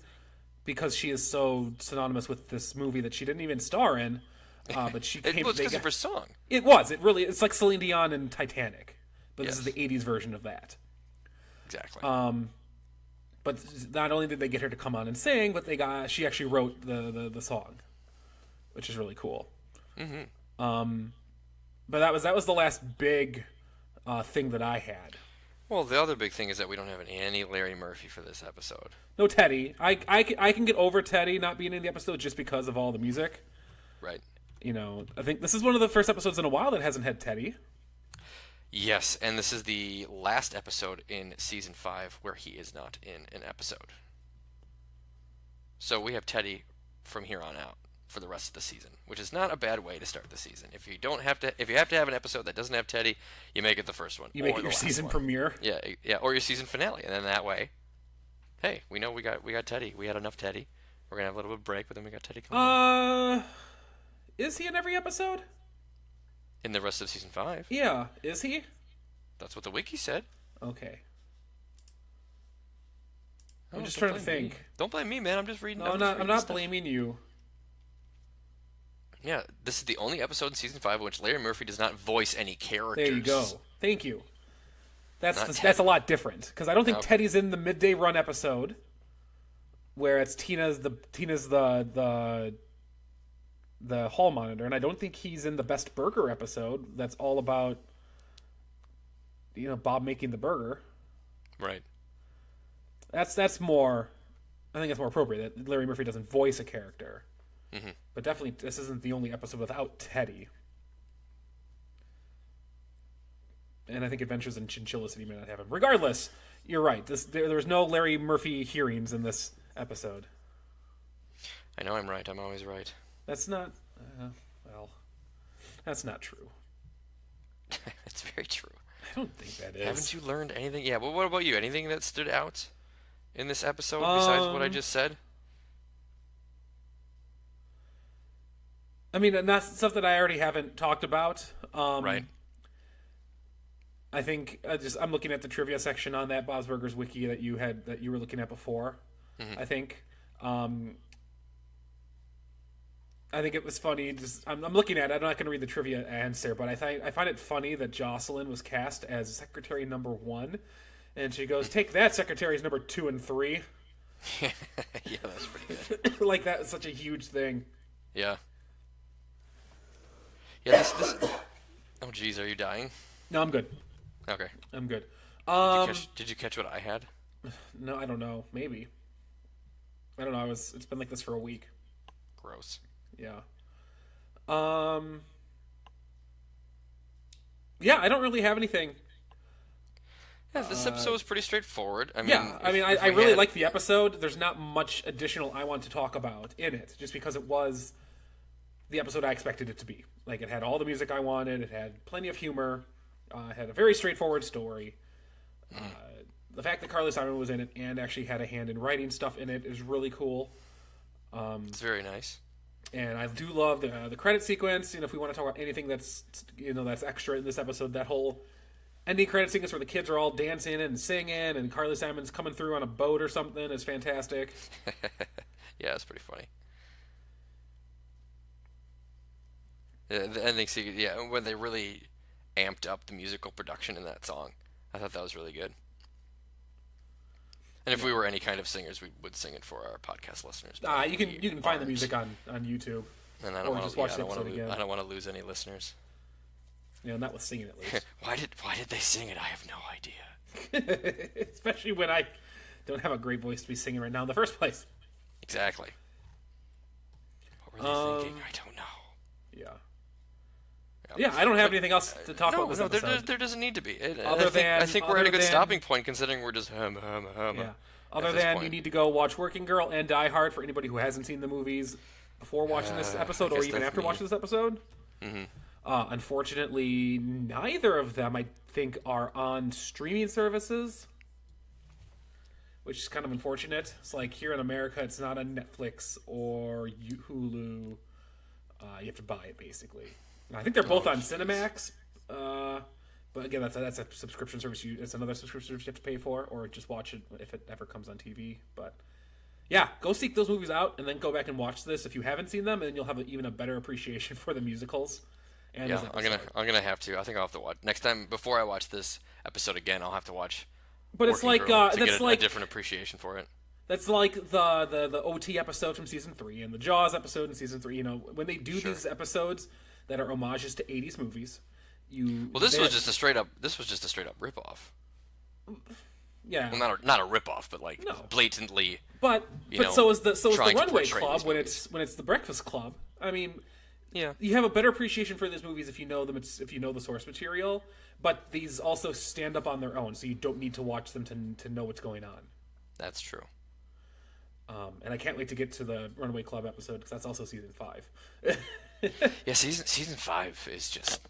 because she is so synonymous with this movie that she didn't even star in, but she came. It was because of her song. It was. It's like Celine Dion and Titanic, but this is the '80s version of that. Exactly. But not only did they get her to come on and sing, but she actually wrote the song. which is really cool. Mm-hmm. But that was the last big thing that I had. Well, the other big thing is that we don't have any Larry Murphy for this episode. No Teddy. I can get over Teddy not being in the episode just because of all the music. Right. You know, I think this is one of the first episodes in a while that hasn't had Teddy. Yes, and this is the last episode in Season 5 where he is not in an episode. So we have Teddy from here on out for the rest of the season, which is not a bad way to start the season. If you have to have an episode that doesn't have Teddy, you make it the first one. You make it your season premiere. Yeah, or your season finale, and then that way, hey, we know we got Teddy. We had enough Teddy. We're gonna have a little bit of break, but then we got Teddy coming. Is he in every episode? In the rest of Season 5. Yeah, is he? That's what the wiki said. Okay. I'm just trying to think. Me. Don't blame me, man. I'm just reading. No, I'm not blaming you. Yeah, this is the only episode in Season 5 in which Larry Murphy does not voice any characters. There you go. Thank you. That's a lot different, because I don't think Teddy's in the midday run episode, where it's Tina's the hall monitor, and I don't think he's in the Best Burger episode. That's all about Bob making the burger. Right. That's more. I think that's more appropriate that Larry Murphy doesn't voice a character. Mm-hmm. But definitely, this isn't the only episode without Teddy. And I think Adventures in Chinchilla City may not have him. Regardless, you're right. There was no Larry Murphy hearings in this episode. I know I'm right. I'm always right. That's not... that's not true. It's very true. I don't think that is. Haven't you learned anything? Yeah, well, what about you? Anything that stood out in this episode besides what I just said? I mean, not stuff that I already haven't talked about. Right. I think I'm looking at the trivia section on that Bob's Burgers wiki that you were looking at before. Mm-hmm. I think. I think it was funny. I'm looking at it. I'm not going to read the trivia answer, but I find it funny that Jocelyn was cast as Secretary Number 1, and she goes, "Take that, Secretaries Number 2 and 3." Yeah, that's pretty good. Like that is such a huge thing. Yeah. Yeah. This. Oh, geez, are you dying? No, I'm good. Okay. I'm good. Did you catch what I had? No, I don't know. Maybe. I don't know. It's been like this for a week. Gross. Yeah. Yeah, I don't really have anything. Yeah, this episode was pretty straightforward. I really like the episode. There's not much additional I want to talk about in it, just because it was the episode I expected it to be. Like, it had all the music I wanted. It had plenty of humor. It had a very straightforward story. The fact that Carly Simon was in it and actually had a hand in writing stuff in it is really cool. It's very nice. And I do love the credit sequence. If we want to talk about anything that's extra in this episode, that whole ending credit sequence where the kids are all dancing and singing and Carly Simon's coming through on a boat or something is fantastic. Yeah, it's pretty funny. Yeah, the ending sequence, yeah, when they really amped up the musical production in that song. I thought that was really good. And if we were any kind of singers, we would sing it for our podcast listeners. You can find the music on YouTube. And I don't want to lose any listeners. Not with singing at least. Why did they sing it? I have no idea. Especially when I don't have a great voice to be singing right now in the first place. Exactly. What were they thinking? I don't know. Yeah. Yeah, I don't have anything else to talk about this episode. There doesn't need to be. I think we're at a good stopping point, considering we're just Yeah. Other than you need to go watch Working Girl and Die Hard for anybody who hasn't seen the movies before watching this episode or even after watching this episode. Mm-hmm. Unfortunately, neither of them, I think, are on streaming services, which is kind of unfortunate. It's like here in America, it's not on Netflix or Hulu. You have to buy it, basically. I think they're both on Cinemax, but again, that's a subscription service. It's another subscription service you have to pay for, or just watch it if it ever comes on TV. But yeah, go seek those movies out, and then go back and watch this if you haven't seen them, and you'll have even a better appreciation for the musicals. And yeah, I'm gonna have to. I think I'll have to watch next time before I watch this episode again. I'll have to watch. But it's like to get a different appreciation for it. That's like the OT episode from season 3 and the Jaws episode in season 3. You know, when they do these episodes that are homages to 80s movies, this was just a straight up ripoff. Yeah. Well, not a ripoff, but like blatantly. But know, so is the Runway Club when movies. it's the Breakfast Club. I mean, yeah, you have a better appreciation for these movies if you know them. If you know the source material. But these also stand up on their own, so you don't need to watch them to know what's going on. That's true. And I can't wait to get to the Runaway Club episode because that's also season 5. Yeah, season 5 is just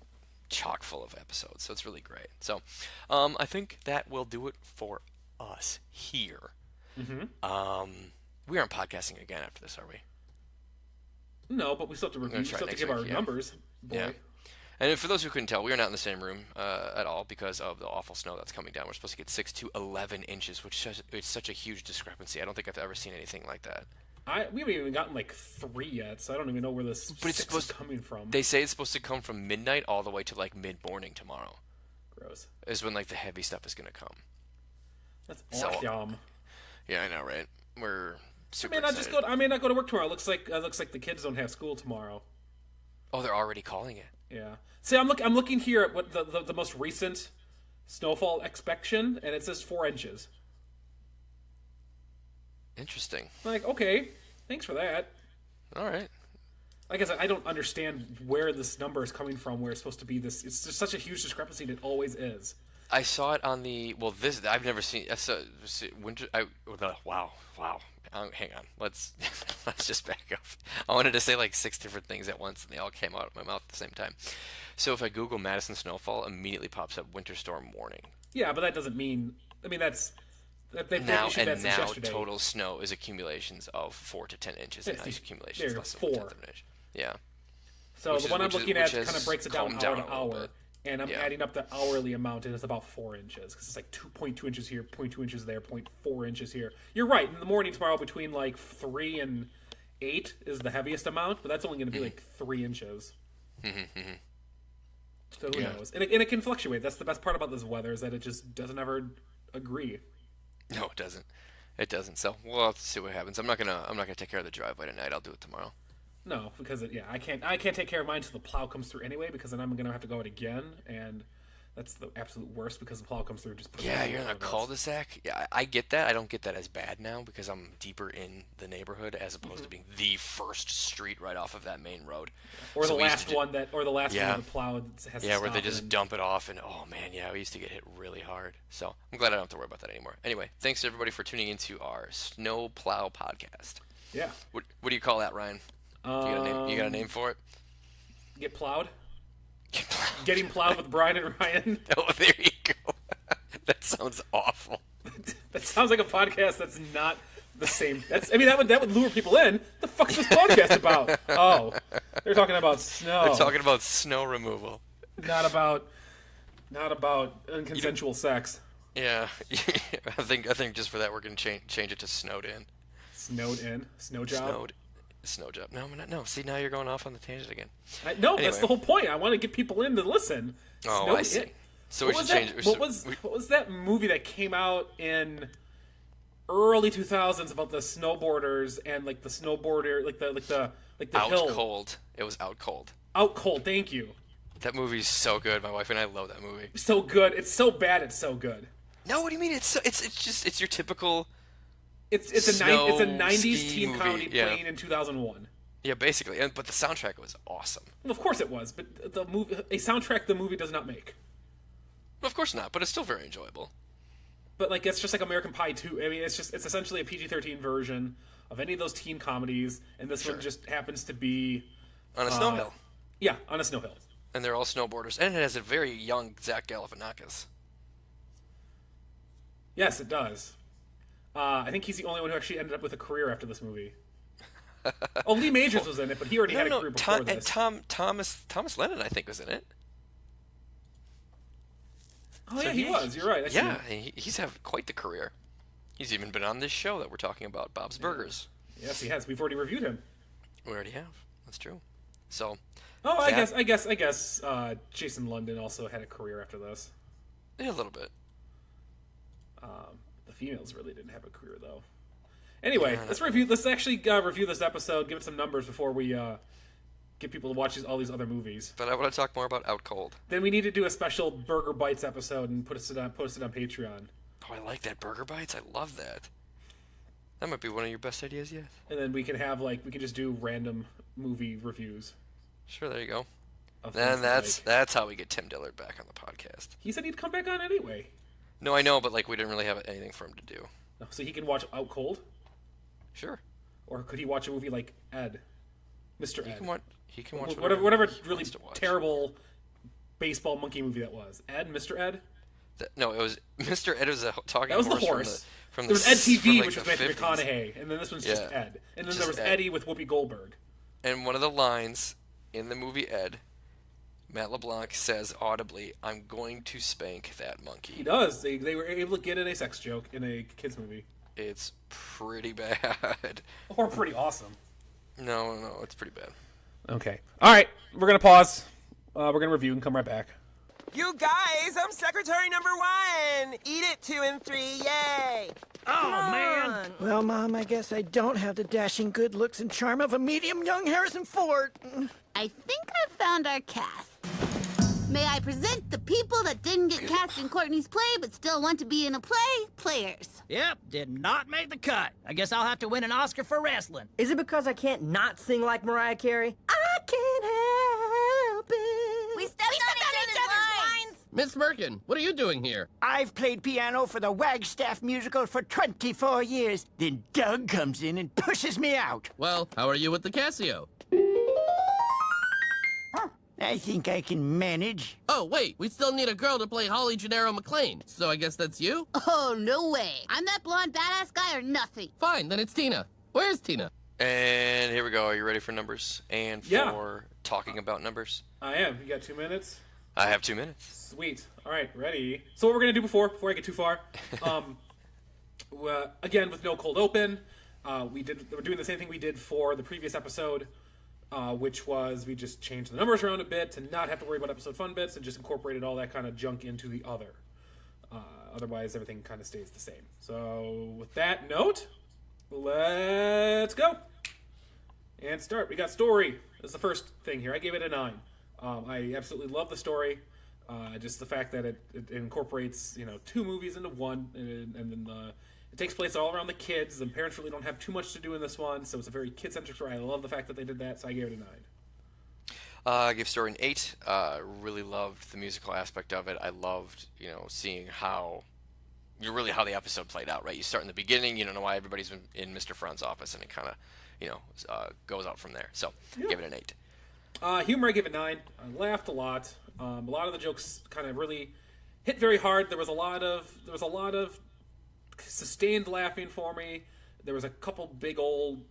chock full of episodes, so it's really great. So, I think that will do it for us here. Mm-hmm. We aren't podcasting again after this, are we? No, but we still have to review. We still have to give our numbers. Boy. Yeah. And for those who couldn't tell, we are not in the same room at all because of the awful snow that's coming down. We're supposed to get 6 to 11 inches, which is such a huge discrepancy. I don't think I've ever seen anything like that. We haven't even gotten like 3 yet, so I don't even know where this 6 is coming from. They say it's supposed to come from midnight all the way to like mid-morning tomorrow. Gross. Is when like the heavy stuff is going to come. That's awesome. Yeah, I know, right? We're super excited. I may not go to work tomorrow. It looks like the kids don't have school tomorrow. Oh, they're already calling it. Yeah. See, I'm looking here at what the most recent snowfall expectation, and it says 4 inches. Interesting. Like, okay, thanks for that. All right. Like I said, I don't understand where this number is coming from. Where it's supposed to be this, it's just such a huge discrepancy, and it always is. I saw it on the I've never seen. Winter. Wow. Hang on. Let's just back up. I wanted to say like 6 different things at once, and they all came out of my mouth at the same time. So if I Google Madison snowfall, immediately pops up winter storm warning. Yeah, but that doesn't mean. I mean, that's. Now total snow is accumulations of 4 to 10 inches, and ice accumulations less than 1/10 of an inch. Yeah. So the one I'm looking at kind of breaks it down hour to hour, and I'm adding up the hourly amount, and it's about 4 inches because it's like 2.2 inches here, 0.2 inches there, 0.4 inches here. You're right. In the morning tomorrow, between like 3 and 8 is the heaviest amount, but that's only going to be like 3 inches. So who knows? And it can fluctuate. That's the best part about this weather is that it just doesn't ever agree. No, it doesn't. It doesn't. So we'll have to see what happens. I'm not gonna take care of the driveway tonight. I'll do it tomorrow. No, because I can't take care of mine until the plow comes through anyway. Because then I'm gonna have to go out again, and that's the absolute worst. Because the plow comes through just. Yeah, you're in a cul-de-sac. Yeah, I get that. I don't get that as bad now because I'm deeper in the neighborhood as opposed to being the first street right off of that main road. Or the last one that the plow has. Yeah, where they just dump it off, and oh man, yeah, we used to get hit really hard. So I'm glad I don't have to worry about that anymore. Anyway, thanks to everybody for tuning into our Snow Plow podcast. Yeah. What do you call that, Ryan? You got a name for it? Get plowed. Getting plowed with Brian and Ryan. Oh, there you go. That sounds awful. That sounds like a podcast that's not the same. That would lure people in. The fuck's this podcast about? Oh, they're talking about snow. They're talking about snow removal. Not about unconsensual sex. Yeah, I think just for that we're gonna change it to snowed in. Snowed in, snow job. Snow job. No. See, now you're going off on the tangent again. Anyway. That's the whole point. I want to get people in to listen. Oh, Snowed I see. In. So we should change. What was that movie that came out in early 2000s about the snowboarders and like the snowboarder, like the Out hill? Cold. It was Out Cold. Out Cold. Thank you. That movie's so good. My wife and I love that movie. So good. It's so bad. It's so good. No, what do you mean? It's your typical. It's a 90s teen movie. comedy playing in 2001. Yeah, basically. But the soundtrack was awesome. Well, of course it was, but a soundtrack the movie does not make. Of course not, but it's still very enjoyable. But like it's just like American Pie 2. I mean, it's essentially a PG-13 version of any of those teen comedies, and this one just happens to be on a snow hill. Yeah, on a snow hill. And they're all snowboarders, and it has a very young Zach Galifianakis. Yes, it does. I think he's the only one who actually ended up with a career after this movie. Oh, Lee Majors was in it, but he already had a career before this. And Thomas Lennon, I think, was in it. Oh, yeah, he was. You're right. He's had quite the career. He's even been on this show that we're talking about, Bob's Burgers. Yes, he has. We've already reviewed him. We already have. That's true. So. Oh, I guess. Jason London also had a career after this. Yeah, a little bit. The females really didn't have a career though. Anyway, let's actually review this episode, give it some numbers before we get people to watch all these other movies. But I want to talk more about Out Cold. Then we need to do a special Burger Bites episode and post it on Patreon. Oh, I like that, Burger Bites. I love that. That might be one of your best ideas yet. And then we can have we can just do random movie reviews. Sure, there you go. Then that's how we get Tim Dillard back on the podcast. He said he'd come back on anyway. No, I know, but we didn't really have anything for him to do. No, so he can watch Out Cold? Sure. Or could he watch a movie like Ed? Mr. Ed. He can watch whatever really terrible baseball monkey movie that was. Ed? Mr. Ed? No, it was Mr. Ed was a talking horse. That was the horse. There was Ed TV, which was Matthew McConaughey, and then this one's just Ed. And then there was Eddie with Whoopi Goldberg. And one of the lines in the movie Ed, Matt LeBlanc says audibly, "I'm going to spank that monkey." He does. They were able to get in a sex joke in a kids movie. It's pretty bad. Or pretty awesome. No, it's pretty bad. Okay. All right, we're gonna pause. We're gonna review and come right back. You guys, I'm secretary number 1. Eat it, 2 and 3, yay! Oh, man. Well, Mom, I guess I don't have the dashing good looks and charm of a medium young Harrison Ford. I think I've found our cast. May I present the people that didn't get cast in Courtney's play but still want to be in a play? Players. Yep, did not make the cut. I guess I'll have to win an Oscar for wrestling. Is it because I can't not sing like Mariah Carey? I can't help it. We stepped on each other's lines. Miss Merkin, what are you doing here? I've played piano for the Wagstaff musical for 24 years. Then Doug comes in and pushes me out. Well, how are you with the Casio? I think I can manage. Oh, wait, we still need a girl to play Holly Gennaro McLean, so I guess that's you? Oh, no way. I'm that blonde badass guy or nothing. Fine, then it's Tina. Where's Tina? And here we go. Are you ready for numbers? And for talking about numbers? I am. You got 2 minutes? I have 2 minutes. Sweet. All right, ready. So what we're going to do before I get too far, again, with no cold open, we're doing the same thing we did for the previous episode, which was we just changed the numbers around a bit to not have to worry about episode fun bits and just incorporated all that kind of junk into the other. Otherwise, everything kind of stays the same. So with that note, let's go. And start. We got story. That's the first thing here. I gave it a 9. I absolutely love the story. Just the fact that it incorporates 2 movies into one, and then it takes place all around the kids. The parents really don't have too much to do in this one, so it's a very kid-centric story. I love the fact that they did that, so I gave it a 9. I gave story an 8. Really loved the musical aspect of it. I loved seeing how the episode played out. Right, you start in the beginning. You don't know why everybody's in Mr. Fran's office, and it kind of goes out from there. So give it an 8. Humor, I give it 9. I laughed a lot. A lot of the jokes kind of really hit very hard. There was a lot of sustained laughing for me. There was a couple big old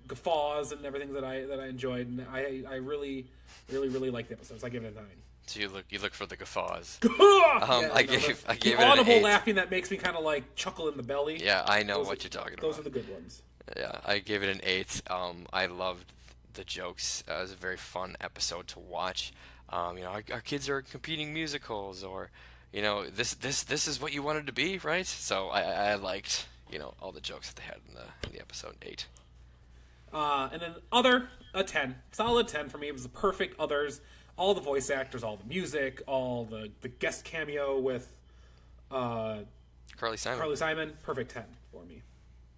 guffaws and everything that I enjoyed, and I really liked the episodes. I give it a 9. So you look for the guffaws. I gave it an 8. Audible laughing that makes me kind of chuckle in the belly. Yeah, I know what you're talking about. Those are the good ones. Yeah, I gave it an 8. I loved the jokes. It was a very fun episode to watch. Our kids are competing musicals, or this is what you wanted to be, right? So I liked all the jokes that they had in the episode. 8. And then other, a 10, solid 10 for me. It was the perfect others. All the voice actors, all the music, all the guest cameo with Carly Simon, perfect 10 for me.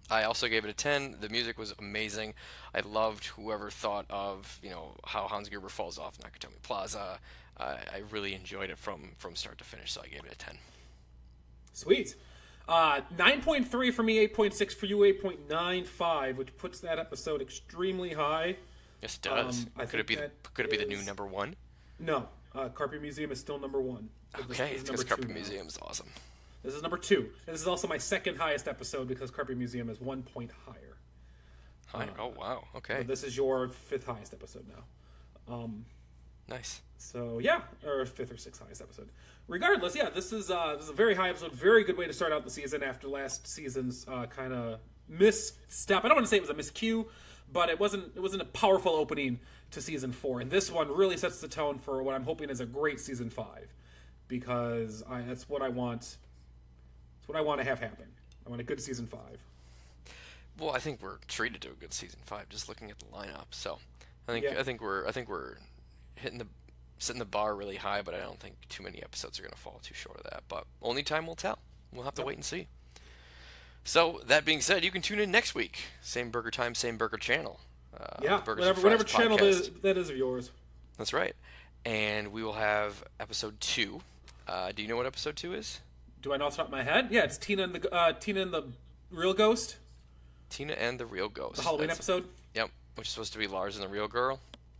I also gave it a 10. The music was amazing. I loved whoever thought of, how Hans Gruber falls off Nakatomi Plaza. I really enjoyed it from start to finish, so I gave it a 10. Sweet. 9.3 for me, 8.6 for you, 8.95, which puts that episode extremely high. Yes, it does. Could it be the new number 1? No. Carpe Museum is still number 1. Okay, because Carpe Museum is awesome. This is number 2. This is also my second highest episode because Carpe Museum is 1 point higher. Oh, wow. Okay. So this is your 5th highest episode now. Nice. So, yeah. Or 5th or 6th highest episode. Regardless, yeah, this is a very high episode. Very good way to start out the season after last season's kind of misstep. I don't want to say it was a miscue, but it wasn't a powerful opening to season 4. And this one really sets the tone for what I'm hoping is a great season 5. Because that's what I want. It's what I want to have happen. I want a good season 5. Well, I think we're treated to a good season 5 just looking at the lineup. So, I think we're setting the bar really high, but I don't think too many episodes are going to fall too short of that. But only time will tell. We'll have to wait and see. So, that being said, you can tune in next week. Same burger time, same burger channel. Whatever channel that is of yours. That's right. And we will have episode 2. Do you know what episode 2 is? Do I know off the top of my head? Yeah, it's Tina and the Real Ghost. Tina and the Real Ghost. The Halloween episode? Yep, which is supposed to be Lars and the Real Girl.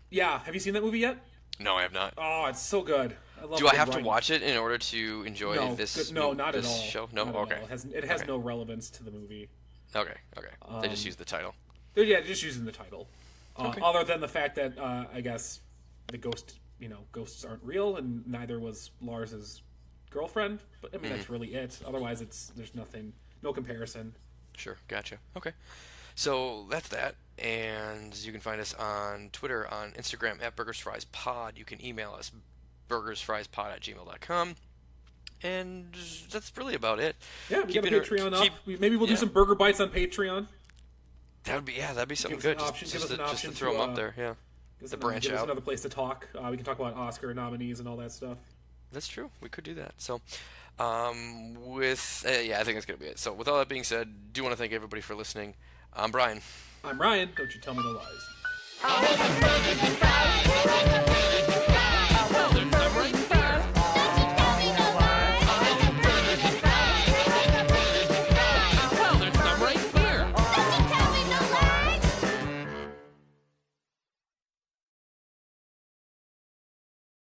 Yeah, have you seen that movie yet? No, I have not. Oh, it's so good. Do I have to watch it in order to enjoy this? No, not at all. Show? No, okay. It has no relevance to the movie. Okay. They just use the title. Yeah, just using the title. Other than the fact that I guess the ghosts aren't real, and neither was Lars's girlfriend. But I mean, that's really it. Otherwise, there's no comparison. Sure, gotcha. Okay, so that's that, and you can find us on Twitter, on Instagram at BurgersFriesPod. You can email us burgersfriespod@gmail.com, and that's really about it. Yeah, we got a Patreon up. Maybe we'll do some burger bites on Patreon. That'd be something good. Just to throw them up there, yeah. To branch out. Give us another place to talk. We can talk about Oscar nominees and all that stuff. That's true. We could do that. So, I think that's gonna be it. So, with all that being said, do want to thank everybody for listening. I'm Brian. I'm Ryan. Don't you tell me no lies.